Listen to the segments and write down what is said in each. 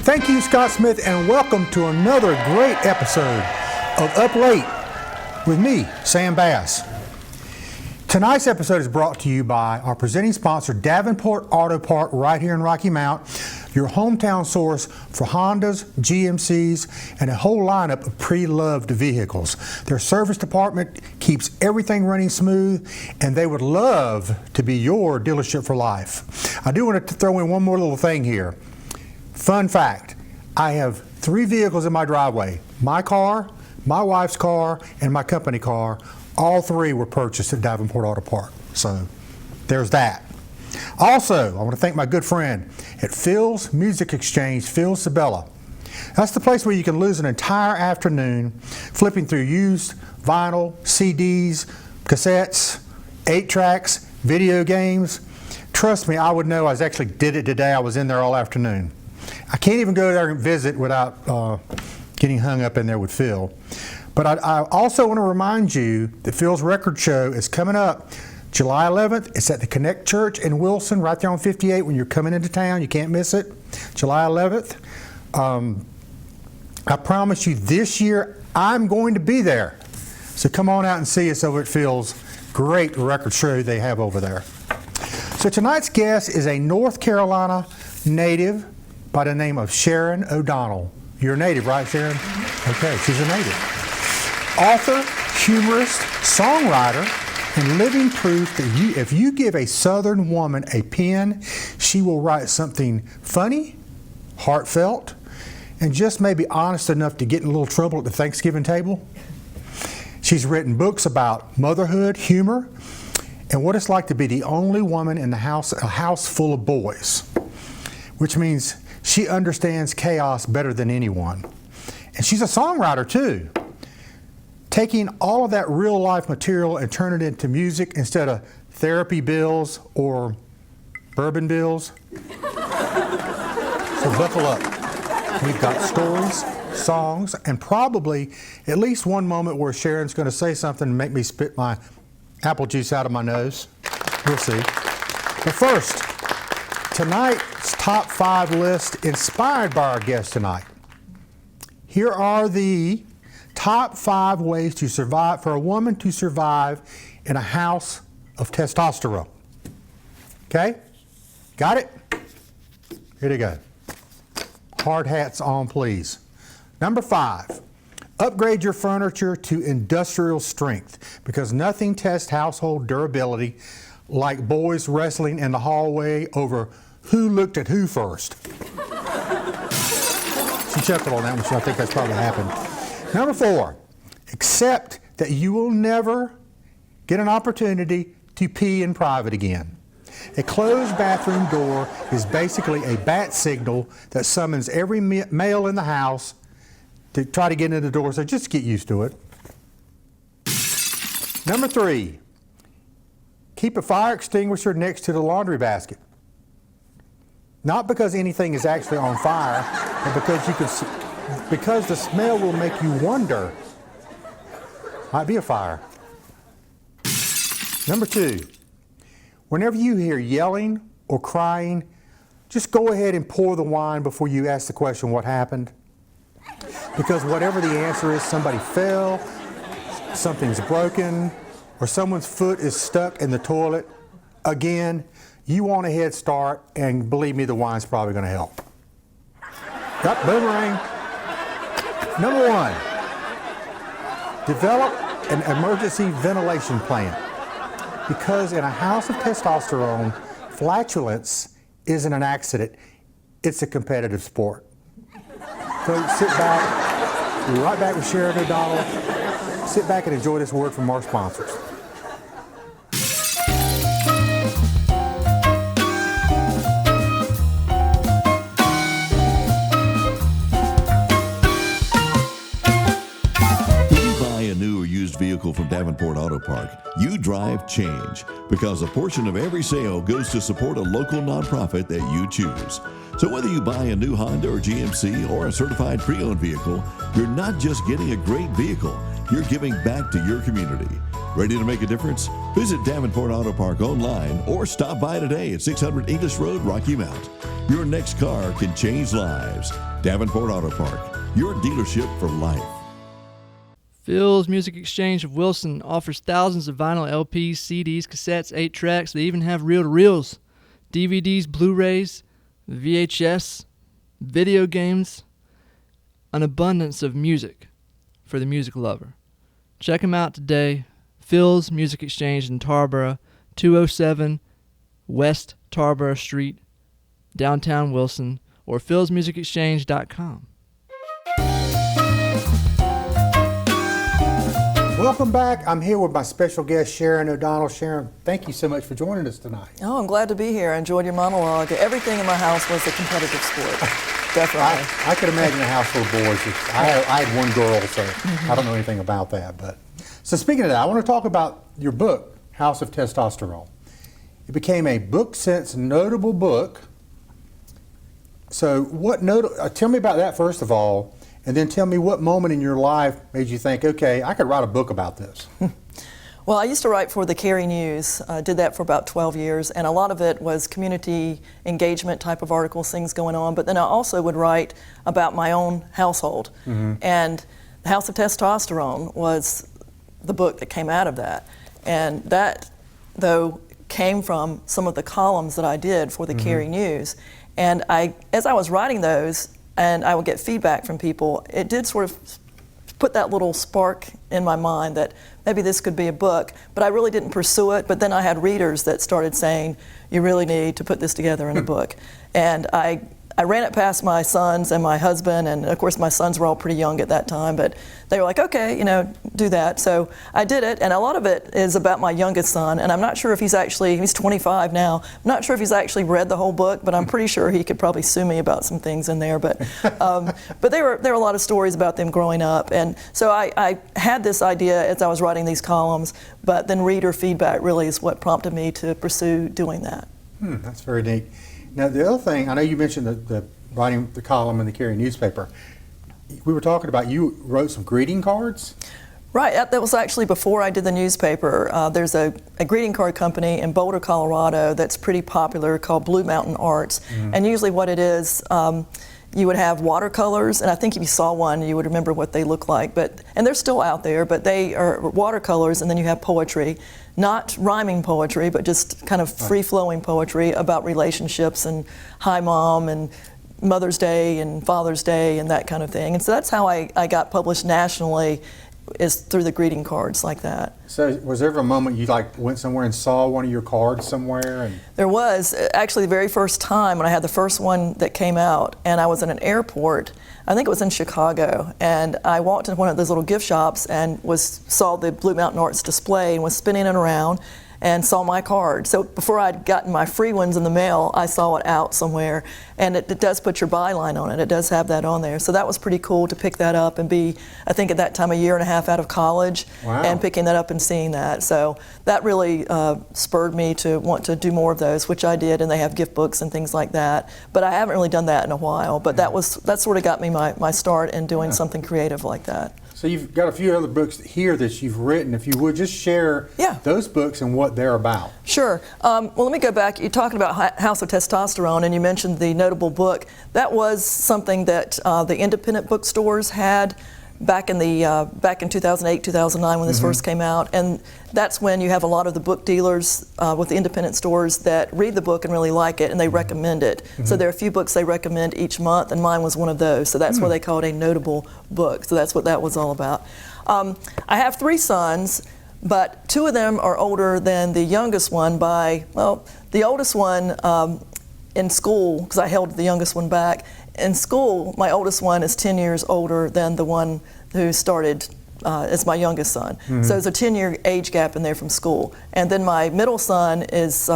Thank you, Scott Smith, and welcome to another great episode of Up Late with me, Sam Bass. Tonight's episode is brought to you by our presenting sponsor, Davenport Auto Park, right here in Rocky Mount, your hometown source for Hondas, GMCs, and a whole lineup of pre-loved vehicles. Their service department keeps everything running smooth, and they would love to be your dealership for life. I do want to throw in one more little thing here. Fun fact, I have 3 vehicles in my driveway. My car, my wife's car, and my company car. All 3 were purchased at Davenport Auto Park. So there's that. Also, I want to thank my good friend at Phil's Music Exchange, Phil Sabella. That's the place where you can lose an entire afternoon flipping through used vinyl, CDs, cassettes, 8-tracks, video games. Trust me, I would know. I actually did it today. I was in there all afternoon. I can't even go there and visit without getting hung up in there with Phil. But I also want to remind you that Phil's record show is coming up July 11th. It's at the Connect Church in Wilson, right there on 58 when you're coming into town. You can't miss it. July 11th. I promise you this year I'm going to be there. So come on out and see us over at Phil's great record show they have over there. So tonight's guest is a North Carolina native by the name of Sharon O'Donnell. You're a native, right, Sharon? Okay, she's a native. Author, humorist, songwriter, and living proof that if you give a Southern woman a pen, she will write something funny, heartfelt, and just maybe honest enough to get in a little trouble at the Thanksgiving table. She's written books about motherhood, humor, and what it's like to be the only woman in a house full of boys, which means she understands chaos better than anyone. And she's a songwriter too, taking all of that real life material and turning it into music instead of therapy bills or bourbon bills. So buckle up. We've got stories, songs, and probably at least one moment where Sharon's going to say something and make me spit my apple juice out of my nose. We'll see. But first, tonight's top 5 list inspired by our guest tonight. Here are the top 5 ways to survive for a woman to survive in a house of testosterone. Okay? Got it? Here they go. Hard hats on, please. Number 5, upgrade your furniture to industrial strength because nothing tests household durability like boys wrestling in the hallway over who looked at who first. She chuckled on that one, so I think that's probably happened. Number 4, accept that you will never get an opportunity to pee in private again. A closed bathroom door is basically a bat signal that summons every male in the house to try to get in the door, so just get used to it. Number 3, keep a fire extinguisher next to the laundry basket. Not because anything is actually on fire, but because the smell will make you wonder, might be a fire. Number 2, whenever you hear yelling or crying, just go ahead and pour the wine before you ask the question, what happened? Because whatever the answer is, somebody fell, something's broken, or someone's foot is stuck in the toilet, again, you want a head start, and believe me, the wine's probably going to help. Yep, boomerang. Number 1, develop an emergency ventilation plan. Because in a house of testosterone, flatulence isn't an accident, it's a competitive sport. So sit back, we're right back with Sharon O'Donnell. Sit back and enjoy this word from our sponsors. Vehicle from Davenport Auto Park, you drive change because a portion of every sale goes to support a local nonprofit that you choose. So whether you buy a new Honda or GMC or a certified pre-owned vehicle, you're not just getting a great vehicle, you're giving back to your community. Ready to make a difference? Visit Davenport Auto Park online or stop by today at 600 English Road, Rocky Mount. Your next car can change lives. Davenport Auto Park, your dealership for life. Phil's Music Exchange of Wilson offers thousands of vinyl LPs, CDs, cassettes, 8 tracks. They even have reel-to-reels, DVDs, Blu-rays, VHS, video games, an abundance of music for the music lover. Check them out today. Phil's Music Exchange in Tarboro, 207 West Tarboro Street, downtown Wilson, or philsmusicexchange.com. Welcome back. I'm here with my special guest, Sharon O'Donnell. Sharon, thank you so much for joining us tonight. Oh, I'm glad to be here. I enjoyed your monologue. Everything in my house was a competitive sport. Definitely. I could imagine a house full of boys. I had one girl, so I don't know anything about that. But so speaking of that, I want to talk about your book, House of Testosterone. It became a Book Sense notable book. So tell me about that first of all, and then tell me what moment in your life made you think, okay, I could write a book about this. Well, I used to write for the Cary News. I did that for about 12 years, and a lot of it was community engagement type of articles, things going on, but then I also would write about my own household. And The House of Testosterone was the book that came out of that. And that, though, came from some of the columns that I did for the Cary News. And as I was writing those, and I would get feedback from people, it did sort of put that little spark in my mind that maybe this could be a book, but I really didn't pursue it. But then I had readers that started saying, you really need to put this together in a book. And I ran it past my sons and my husband, and of course my sons were all pretty young at that time, but they were like, okay, do that. So I did it, and a lot of it is about my youngest son, and I'm not sure if he's 25 now. I'm not sure if he's actually read the whole book, but I'm pretty sure he could probably sue me about some things in there. But there were a lot of stories about them growing up, and so I had this idea as I was writing these columns, but then reader feedback really is what prompted me to pursue doing that. That's very neat. Now, the other thing, I know you mentioned the writing the column in the Cary newspaper. We were talking about you wrote some greeting cards? Right, that was actually before I did the newspaper. There's a greeting card company in Boulder, Colorado that's pretty popular called Blue Mountain Arts. And usually what it is, you would have watercolors, and I think if you saw one, you would remember what they look like. And they're still out there, but they are watercolors, and then you have poetry. Not rhyming poetry, but just kind of free-flowing poetry about relationships and hi mom and Mother's Day and Father's Day and that kind of thing. And so that's how I got published nationally, is through the greeting cards like that. So was there ever a moment you went somewhere and saw one of your cards somewhere? There was. Actually, the very first time when I had the first one that came out, and I was in an airport, I think it was in Chicago, and I walked into one of those little gift shops and saw the Blue Mountain Arts display and was spinning it around and saw my card. So before I'd gotten my free ones in the mail, I saw it out somewhere, and it does put your byline on it. It does have that on there. So that was pretty cool to pick that up and be, I think at that time, a year and a half out of college. Wow. And picking that up and seeing that. So that really spurred me to want to do more of those, which I did, and they have gift books and things like that. But I haven't really done that in a while, but that sort of got me my start in doing something creative like that. So you've got a few other books here that you've written. If you would just share those books and what they're about. Sure. Well, let me go back. You're talking about House of Testosterone, and you mentioned the notable book. That was something that the independent bookstores had back in 2008, 2009 when this first came out, and that's when you have a lot of the book dealers with the independent stores that read the book and really like it, and they recommend it. So there are a few books they recommend each month, and mine was one of those. So that's why they call it a notable book. So that's what that was all about. I have 3 sons, but 2 of them are older than the youngest one by, well, the oldest one in school, because I held the youngest one back. In school, my oldest one is 10 years older than the one who started as my youngest son. So there's a 10-year age gap in there from school. And then my middle son is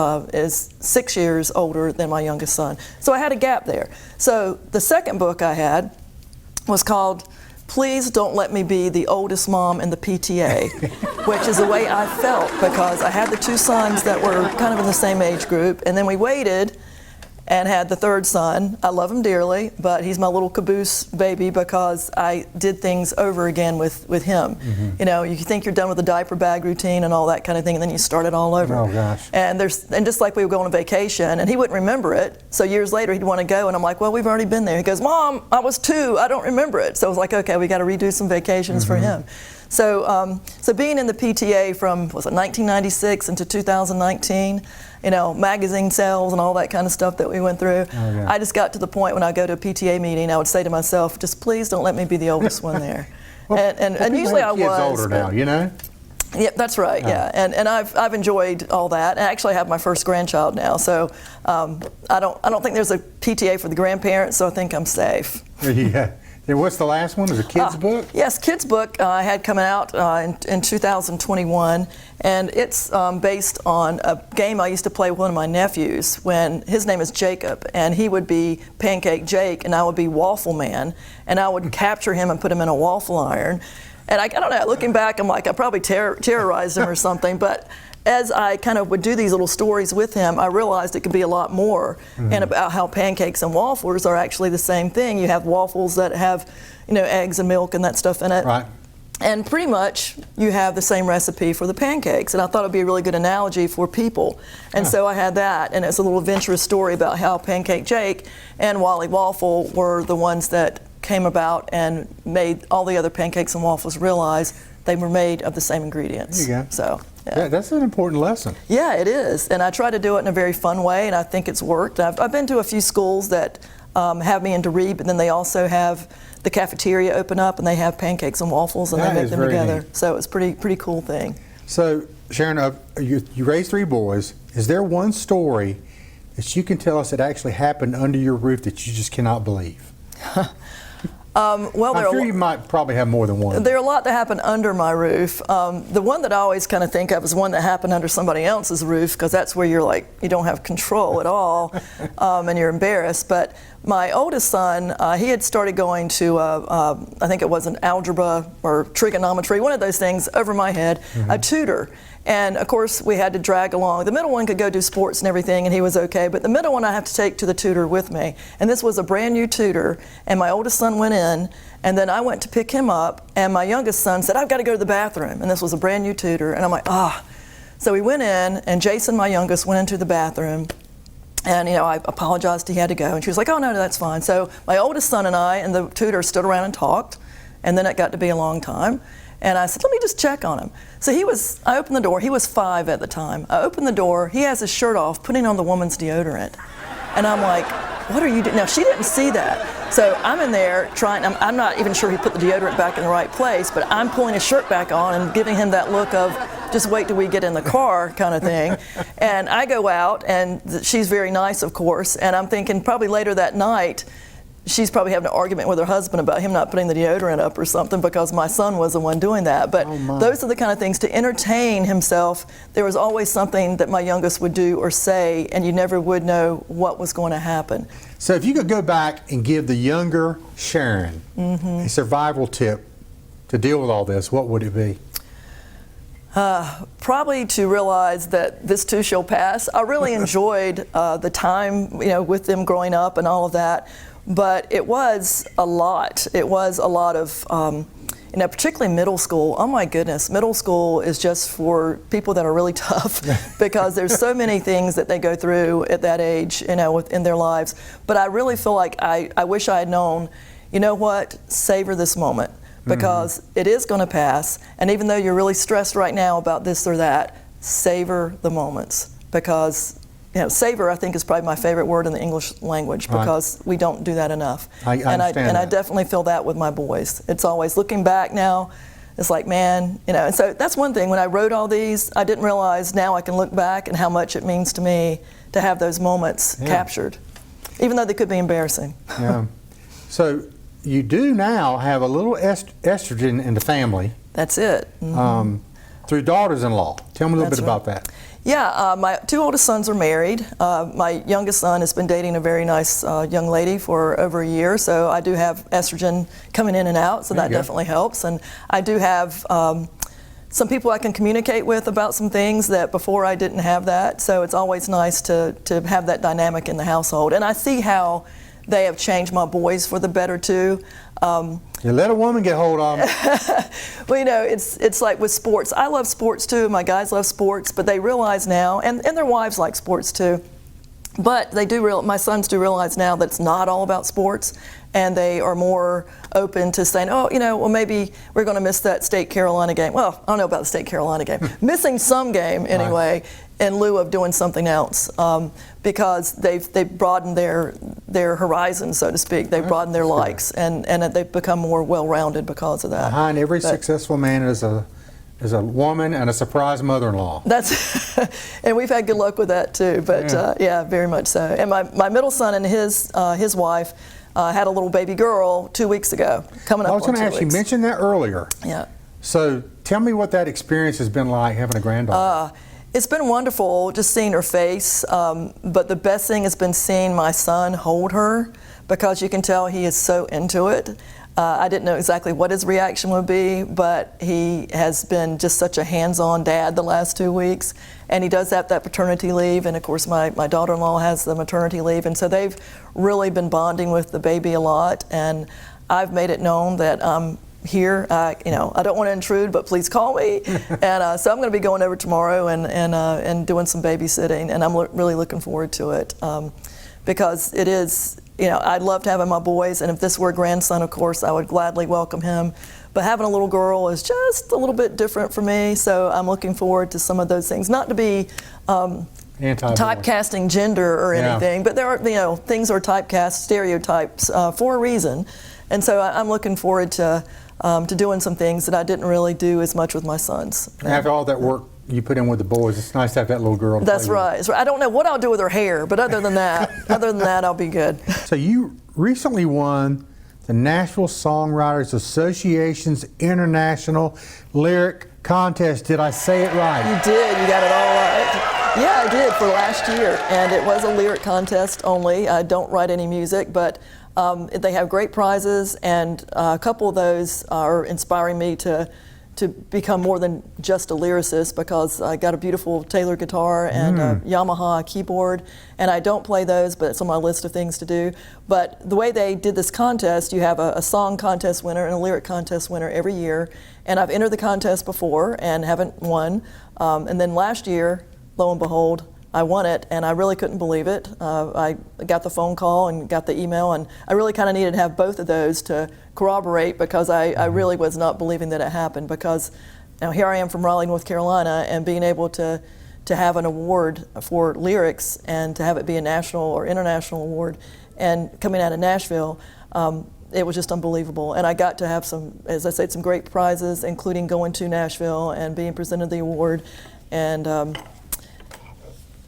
6 years older than my youngest son. So I had a gap there. So the second book I had was called Please Don't Let Me Be the Oldest Mom in the PTA, which is the way I felt, because I had the 2 sons that were kind of in the same age group, and then we waited, and had the third son. I love him dearly, but he's my little caboose baby because I did things over again with him. You know, you think you're done with the diaper bag routine and all that kind of thing, and then you start it all over. Oh, gosh. And just like we would go on a vacation, and he wouldn't remember it, so years later he'd want to go, and I'm like, well, we've already been there. He goes, Mom, I was 2, I don't remember it. So I was like, okay, we got to redo some vacations for him. So, so being in the PTA from, was it 1996 into 2019, you know, magazine sales and all that kind of stuff that we went through, I just got to the point when I go to a PTA meeting, I would say to myself, just please don't let me be the oldest one there. and usually I was. Older now, you know? Yeah, that's right. Yeah, and I've enjoyed all that. I actually have my first grandchild now, so I don't think there's a PTA for the grandparents, so I think I'm safe. Yeah. And what's the last one? Is it a kid's book? Yes, kids book I had coming out in 2021, and it's based on a game I used to play with one of my nephews when his name is Jacob, and he would be Pancake Jake, and I would be Waffle Man, and I would capture him and put him in a waffle iron. And I don't know, looking back, I'm like, I probably terrorized him or something, but as I kind of would do these little stories with him, I realized it could be a lot more, and about how pancakes and waffles are actually the same thing. You have waffles that have, you know, eggs and milk and that stuff in it. Right. And pretty much you have the same recipe for the pancakes, and I thought it'd be a really good analogy for people. And so I had that, and it's a little adventurous story about how Pancake Jake and Wally Waffle were the ones that came about and made all the other pancakes and waffles realize they were made of the same ingredients. There you go. So, Yeah, that's an important lesson. yeah, it is, and I try to do it in a very fun way, and I think it's worked. I've been to a few schools that have me into read, but then they also have the cafeteria open up, and they have pancakes and waffles, and That they make is them very together. neat. So it's pretty cool thing. So, Sharon, you raised 3 boys. Is there one story that you can tell us that actually happened under your roof that you just cannot believe? Well, I'm sure you might probably have more than one. There are a lot that happen under my roof. The one that I always kind of think of is one that happened under somebody else's roof, because that's where you're like, you don't have control at all, and you're embarrassed. But my oldest son, he had started going to, I think it was an algebra or trigonometry, one of those things over my head, a tutor. And of course, we had to drag along. The middle one could go do sports and everything, and he was okay. But the middle one I have to take to the tutor with me. And this was a brand new tutor, and my oldest son went in, and then I went to pick him up, and my youngest son said, I've got to go to the bathroom. And this was a brand new tutor, and I'm like, ah. So we went in, and Jason, my youngest, went into the bathroom. And, you know, I apologized he had to go. And she was like, oh, no, that's fine. So my oldest son and I and the tutor stood around and talked. And then it got to be a long time. And I said, let me just check on him. So I opened the door. He was 5 at the time. I opened the door. He has his shirt off, putting on the woman's deodorant. And I'm like, what are you doing? Now, she didn't see that. So I'm in there trying, I'm not even sure he put the deodorant back in the right place, but I'm pulling his shirt back on and giving him that look of, just wait till we get in the car kind of thing. And I go out, and she's very nice, of course, and I'm thinking probably later that night, she's probably having an argument with her husband about him not putting the deodorant up or something, because my son was the one doing that. But those are the kind of things to entertain himself. There was always something that my youngest would do or say, and you never would know what was going to happen. So if you could go back and give the younger Sharon a survival tip to deal with all this, what would it be? Probably to realize that this too shall pass. I really enjoyed the time, you know, with them growing up and all of that. But it was a lot. It was a lot of, you know, particularly middle school. Oh my goodness, middle school is just for people that are really tough, because there's so many things that they go through at that age, you know, in their lives. But I really feel like I wish I had known, you know what, savor this moment, because it is going to pass. And even though you're really stressed right now about this or that, savor the moments, because, you know, savor, I think, is probably my favorite word in the English language, because we don't do that enough. I understand that. I definitely feel that with my boys. It's always looking back now, it's like, man, you know, and so that's one thing. When I wrote all these, I didn't realize now I can look back and how much it means to me to have those moments captured, even though they could be embarrassing. Yeah. So you do now have a little estrogen in the family. That's it. Through daughters-in-law. Tell me a little bit about that. Yeah, my 2 oldest sons are married. My youngest son has been dating a very nice young lady for over a year, so I do have estrogen coming in and out, so that definitely helps. And I do have some people I can communicate with about some things that before I didn't have that. So it's always nice to have that dynamic in the household. And I see how they have changed my boys for the better too. You let a woman get hold of them. Well, you know, it's like with sports. I love sports too. My guys love sports, but they realize now, and their wives like sports too. But they do my sons do realize now that it's not all about sports, and they are more open to saying, oh, you know, well, maybe we're going to miss that State Carolina game. Well, I don't know about the State Carolina game. Missing some game anyway, in lieu of doing something else, because they've broadened their horizons, so to speak. They've broadened their likes, and they've become more well-rounded because of that. Behind every successful man is a woman and a surprise mother-in-law. That's, and we've had good luck with that too. But yeah, very much so. And my middle son and his wife had a little baby girl 2 weeks ago. Coming up. I was going to ask you. Mentioned that earlier. Yeah. So tell me what that experience has been like having a granddaughter. It's been wonderful just seeing her face. But the best thing has been seeing my son hold her, because you can tell he is so into it. I didn't know exactly what his reaction would be, but he has been just such a hands-on dad the last 2 weeks. And he does have that paternity leave, and of course my daughter-in-law has the maternity leave, and so they've really been bonding with the baby a lot. And I've made it known that I'm here. You know, I don't want to intrude, but please call me. And so I'm going to be going over tomorrow and doing some babysitting, and I'm really looking forward to it, because it is. You know, I loved having my boys, and if this were a grandson, of course, I would gladly welcome him. But having a little girl is just a little bit different for me, so I'm looking forward to some of those things. Not to be typecasting gender or anything, but there are, you know, things are typecast, stereotypes for a reason. And so I'm looking forward to doing some things that I didn't really do as much with my sons. After all that work you put in with the boys, it's nice to have that little girl to That's play right. with. That's right. I don't know what I'll do with her hair, but other than that, I'll be good. So you recently won the Nashville Songwriters Association's International Lyric Contest. Did I say it right? You did. You got it all right. Yeah, I did, for last year, and it was a lyric contest only. I don't write any music, but they have great prizes, and a couple of those are inspiring me to become more than just a lyricist, because I got a beautiful Taylor guitar and a Yamaha keyboard, and I don't play those, but it's on my list of things to do. But the way they did this contest, you have a song contest winner and a lyric contest winner every year, and I've entered the contest before and haven't won. And then last year, lo and behold, I won it, and I really couldn't believe it. I got the phone call and got the email, and I really kind of needed to have both of those to corroborate, because I really was not believing that it happened. Because now here I am from Raleigh, North Carolina, and being able to have an award for lyrics and to have it be a national or international award, and coming out of Nashville, it was just unbelievable. And I got to have some, as I said, some great prizes, including going to Nashville and being presented the award. And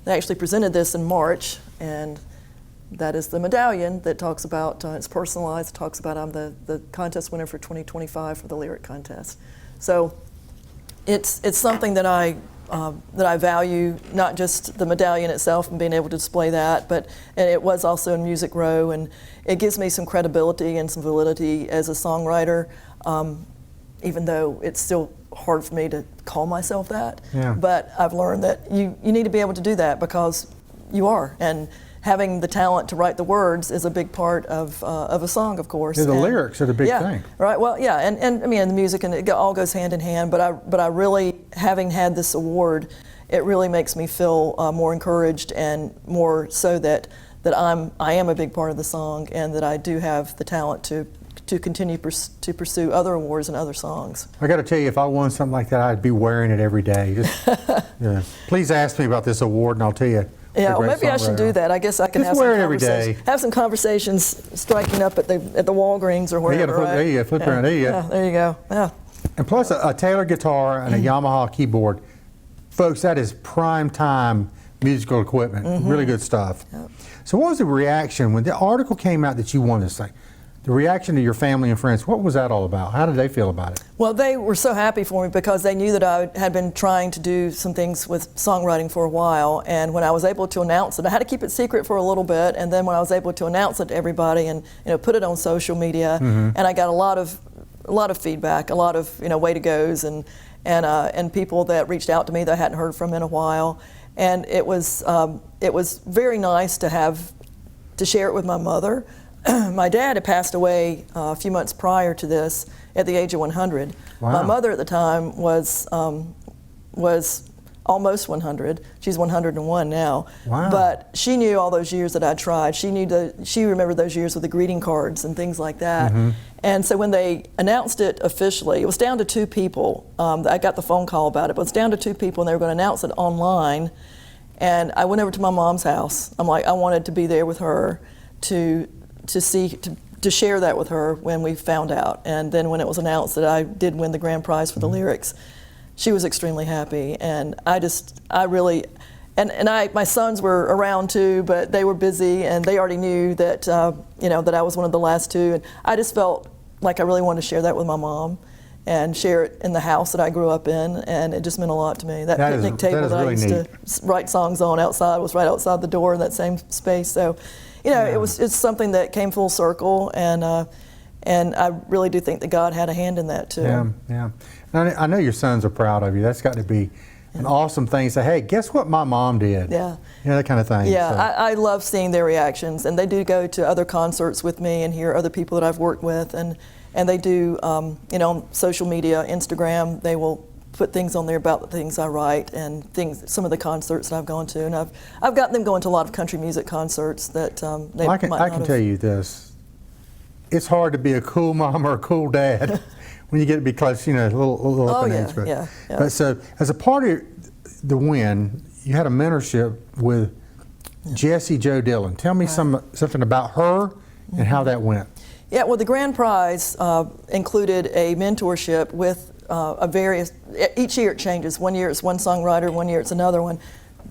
they actually presented this in March, and that is the medallion that talks about, it's personalized, talks about I'm the contest winner for 2025 for the lyric contest. So it's something that I value, not just the medallion itself and being able to display that, but and it was also in Music Row, and it gives me some credibility and some validity as a songwriter, even though it's still hard for me to call myself that. Yeah. But I've learned that you need to be able to do that, because you are, and having the talent to write the words is a big part of a song, of course. Yeah, the lyrics are the big thing. Right. Well, yeah, and I mean, the music, and it all goes hand in hand. But I really, having had this award, it really makes me feel more encouraged, and more so that I am a big part of the song, and that I do have the talent to continue to pursue other awards and other songs. I got to tell you, if I won something like that, I'd be wearing it every day. Just, Please ask me about this award, and I'll tell you. Yeah, well, maybe I should do that. I guess I can just have wear some it every day. Have some conversations striking up at the Walgreens or wherever. There you go, flip around. There you go. Yeah, there you go. Yeah. And plus a Taylor guitar and a Yamaha keyboard, folks. That is prime time musical equipment. Really good stuff. Yep. So, what was the reaction when the article came out that you won this thing? The reaction to your family and friends, what was that all about? How did they feel about it? Well, they were so happy for me, because they knew that I had been trying to do some things with songwriting for a while, and when I was able to announce it, I had to keep it secret for a little bit, and then when I was able to announce it to everybody and put it on social media, and I got a lot of feedback, a lot of way to goes, and and people that reached out to me that I hadn't heard from in a while. And it was very nice to share it with my mother. My dad had passed away a few months prior to this at the age of 100. Wow. My mother at the time was almost 100. She's 101 now. Wow. But she knew all those years that I tried. She remembered those years with the greeting cards and things like that. Mm-hmm. And so when they announced it officially, it was down to 2 people. I got the phone call about it, but it was down to 2 people, and they were going to announce it online. And I went over to my mom's house. I'm like, I wanted to be there with her to share that with her when we found out. And then when it was announced that I did win the grand prize for the lyrics, she was extremely happy. And my sons were around too, but they were busy, and they already knew that that I was one of the last 2. And I just felt like I really wanted to share that with my mom and share it in the house that I grew up in, and it just meant a lot to me. That picnic table that I used to write songs on outside was right outside the door in that same space. So, it's something that came full circle, and I really do think that God had a hand in that too. Yeah. I know your sons are proud of you. That's got to be an awesome thing to say, hey, guess what my mom did? Yeah. That kind of thing. Yeah, so. I love seeing their reactions, and they do go to other concerts with me and hear other people that I've worked with, and they do, on social media, Instagram, they will put things on there about the things I write and some of the concerts that I've gone to, and I've gotten them going to a lot of country music concerts that they I might not can have. tell you this, it's hard to be a cool mom or a cool dad when you get to be close, a little up in age. Yeah. But so, as a part of the win, you had a mentorship with Jessie Jo Dillon. Tell me something about her and how that went. Yeah, well, the grand prize included a mentorship with each year it changes. One year it's one songwriter, one year it's another one.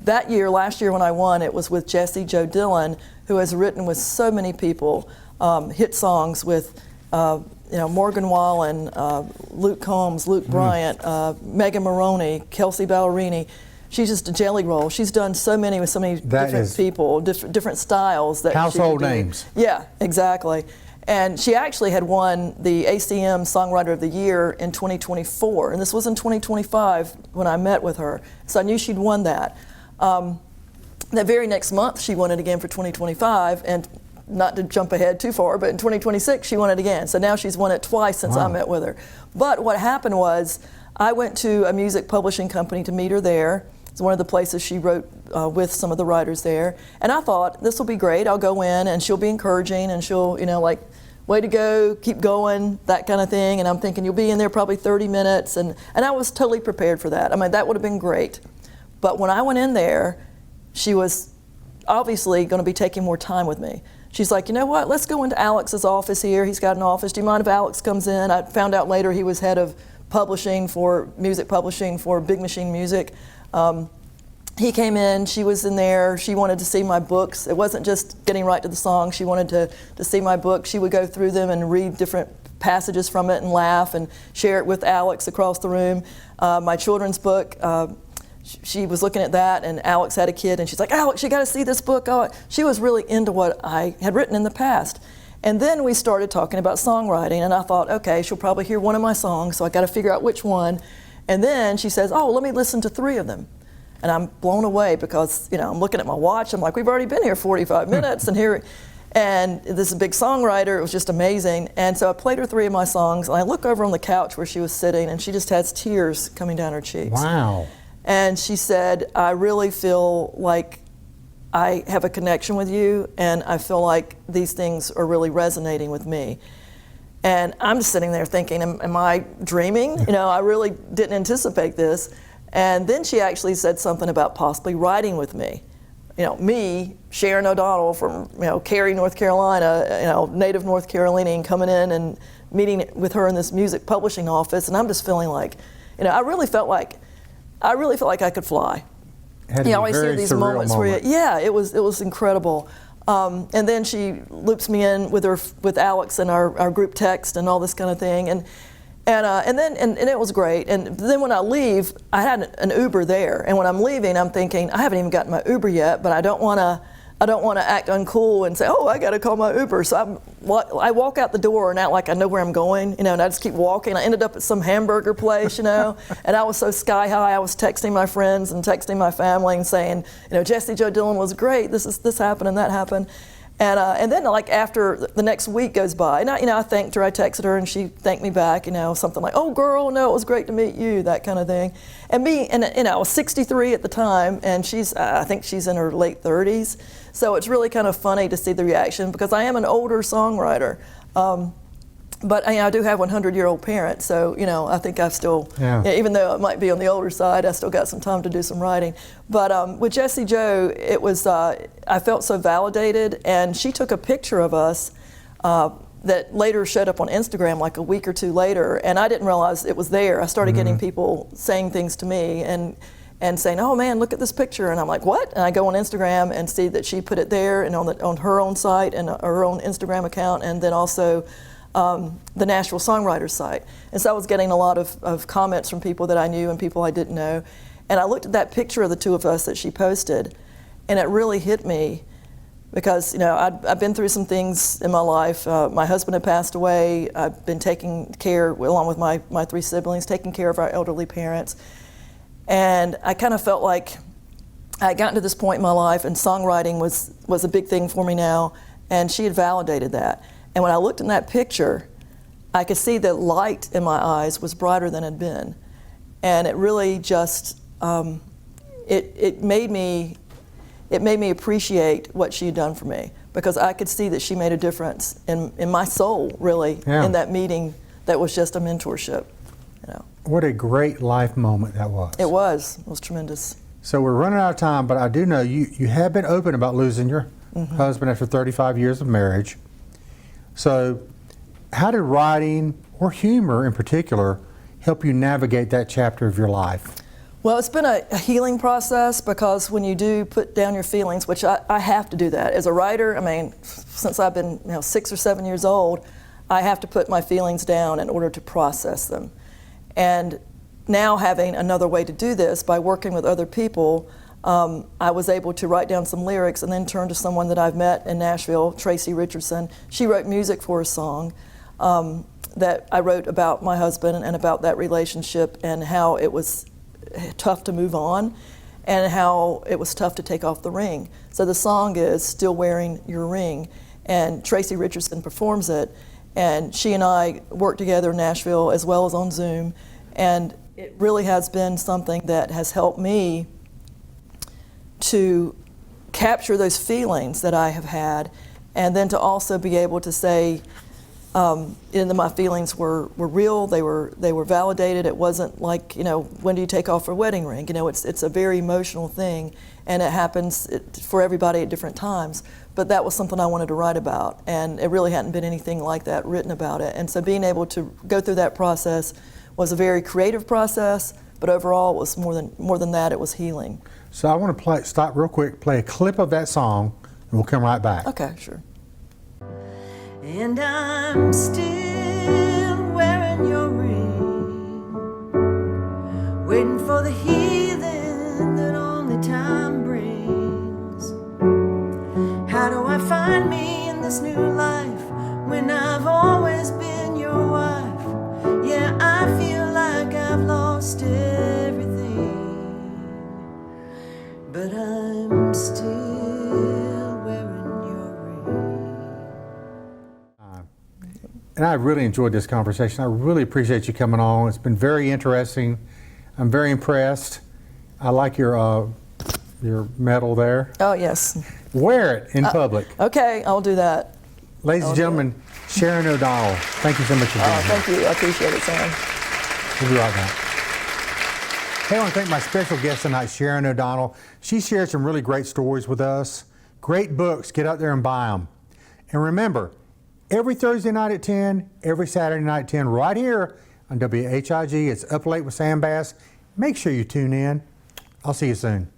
Last year when I won, it was with Jessie Jo Dillon, who has written with so many people, hit songs with Morgan Wallen, Luke Combs, Luke Bryant, Megan Maroney, Kelsey Ballerini. She's just a jelly roll. She's done so many with so many different people, different styles. Household names. Yeah, exactly. And she actually had won the ACM Songwriter of the Year in 2024, and this was in 2025 when I met with her. So I knew she'd won that. That very next month, she won it again for 2025, and not to jump ahead too far, but in 2026, she won it again. So now she's won it twice since I met with her. But what happened was, I went to a music publishing company to meet her there. It's one of the places she wrote with some of the writers there. And I thought, this will be great. I'll go in, and she'll be encouraging, and she'll, way to go, keep going, that kind of thing. And I'm thinking, you'll be in there probably 30 minutes. And I was totally prepared for that. I mean, that would have been great. But when I went in there, she was obviously going to be taking more time with me. She's like, you know what, let's go into Alex's office here. He's got an office. Do you mind if Alex comes in? I found out later he was head of music publishing for Big Machine Music. He came in, she was in there, she wanted to see my books. It wasn't just getting right to the song, she wanted to see my book. She would go through them and read different passages from it and laugh and share it with Alex across the room. My children's book, she was looking at that, and Alex had a kid, and she's like, Alex, you gotta see this book. Oh, she was really into what I had written in the past. And then we started talking about songwriting, and I thought, okay, she'll probably hear one of my songs, so I gotta figure out which one. And then she says, oh, let me listen to 3 of them. And I'm blown away because, I'm looking at my watch, I'm like, we've already been here 45 minutes, and this is a big songwriter, it was just amazing. And so I played her 3 of my songs, and I look over on the couch where she was sitting, and she just has tears coming down her cheeks. Wow. And she said, I really feel like I have a connection with you, and I feel like these things are really resonating with me. And I'm just sitting there thinking, am I dreaming? I really didn't anticipate this. And then she actually said something about possibly writing with me. Me, Sharon O'Donnell from Cary, North Carolina, native North Carolinian, coming in and meeting with her in this music publishing office, and I'm just feeling like, I really felt like I could fly. You always hear these moments where it was incredible. And then she loops me in with Alex and our group text and all this kind of thing, and it was great. And then when I leave, I had an Uber there, and when I'm leaving, I'm thinking, I haven't even gotten my Uber yet, but I don't want to act uncool and say, oh, I got to call my Uber. So I walk out the door and act like I know where I'm going, and I just keep walking. I ended up at some hamburger place, and I was so sky high. I was texting my friends and texting my family and saying, Jessie Jo Dillon was great. This happened and that happened. And then like after the next week goes by, and I thanked her, I texted her, and she thanked me back, something like, "Oh girl, no, it was great to meet you," that kind of thing. And I was 63 at the time, and I think she's in her late 30s. So it's really kind of funny to see the reaction, because I am an older songwriter. But I do have 100-year-old parents, so I think I've still, even though it might be on the older side, I still got some time to do some writing. But with Jessie Jo, it was I felt so validated, and she took a picture of us that later showed up on Instagram like a week or two later, and I didn't realize it was there. I started getting people saying things to me and saying, "Oh man, look at this picture," and I'm like, "What?" And I go on Instagram and see that she put it there and on her own site and her own Instagram account, and then also the Nashville songwriter site. And so I was getting a lot of comments from people that I knew and people I didn't know. And I looked at that picture of the two of us that she posted, and it really hit me, because I've been through some things in my life. My husband had passed away. I've been taking care, along with my three siblings, taking care of our elderly parents. And I kind of felt like I had gotten to this point in my life, and songwriting was a big thing for me now, and she had validated that. And when I looked in that picture, I could see the light in my eyes was brighter than it had been. And it really just, it made me appreciate what she had done for me, because I could see that she made a difference in my soul, really, in that meeting that was just a mentorship. What a great life moment that was. It was tremendous. So we're running out of time, but I do know you have been open about losing your husband after 35 years of marriage. So how did writing, or humor in particular, help you navigate that chapter of your life? Well, it's been a healing process, because when you do put down your feelings, which I have to do that. As a writer, since I've been 6 or 7 years old, I have to put my feelings down in order to process them. And now having another way to do this, by working with other people, I was able to write down some lyrics and then turn to someone that I've met in Nashville, Tracy Richardson. She wrote music for a song that I wrote about my husband and about that relationship, and how it was tough to move on, and how it was tough to take off the ring. So the song is "Still Wearing Your Ring," and Tracy Richardson performs it, and she and I work together in Nashville as well as on Zoom, and it really has been something that has helped me to capture those feelings that I have had, and then to also be able to say that my feelings were real, they were validated. It wasn't like, when do you take off your wedding ring? It's a very emotional thing, and it happens for everybody at different times. But that was something I wanted to write about, and it really hadn't been anything like that written about it. And so being able to go through that process was a very creative process, but overall it was more than that, it was healing. So I want to stop real quick, play a clip of that song, and we'll come right back. Okay, sure. And I'm still wearing your ring, waiting for the healing that only time brings. How do I find me in this new life when I've always been your wife? Yeah, I feel like I've lost everything, but I'm still wearing your ring. And I really enjoyed this conversation. I really appreciate you coming on. It's been very interesting. I'm very impressed. I like your medal there. Oh, yes. Wear it in public. Okay, I'll do that. Ladies and gentlemen, Sharon O'Donnell, thank you so much for being here. Thank you. I appreciate it, Sam. We'll be right back. Hey, I want to thank my special guest tonight, Sharon O'Donnell. She shared some really great stories with us. Great books. Get out there and buy them. And remember, every Thursday night at 10, every Saturday night at 10, right here on WHIG, it's Up Late with Sam Bass. Make sure you tune in. I'll see you soon.